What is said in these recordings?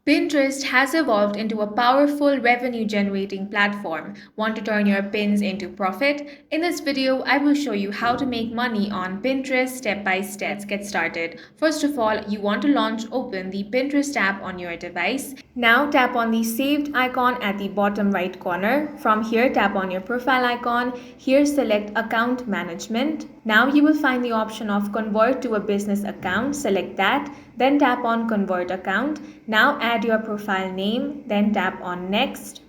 Pinterest has evolved into a powerful revenue generating platform. Want to turn your pins into profit? In this video, I will show you how to make money on Pinterest step by step. Let's get started. First of all, you want to open the Pinterest app on your device. Now tap on the saved icon at the bottom right corner. From here, tap on your profile icon. Here, select account management. Now you will find the option of convert to a business account. Select that. Then tap on convert account. Now add your profile name, then tap on next.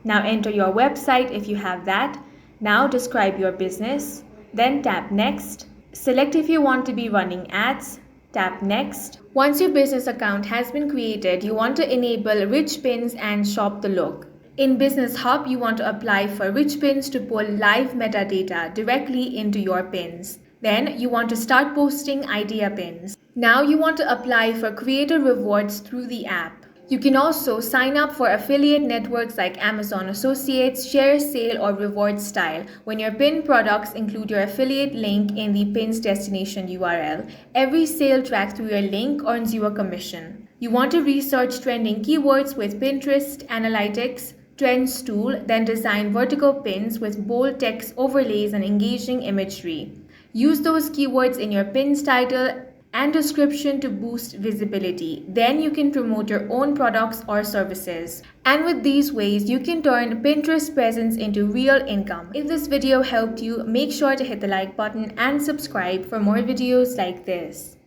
Now enter your website if you have that. Now describe your business, then tap next. Select if you want to be running ads, tap next. Once your business account has been created, you want to enable rich pins and shop the look. In Business Hub, you want to apply for rich pins to pull live metadata directly into your pins. Then you want to start posting idea pins. Now you want to apply for creator rewards through the app. You can also sign up for affiliate networks like Amazon Associates, Share, Sale, or Reward Style when your pin products include your affiliate link in the pin's destination URL. Every sale tracked through your link earns you a commission. You want to research trending keywords with Pinterest Analytics Trends tool, then design vertical pins with bold text overlays and engaging imagery. Use those keywords in your pin's title and description to boost visibility. Then you can promote your own products or services. And with these ways, you can turn Pinterest presence into real income. If this video helped you, make sure to hit the like button and subscribe for more videos like this.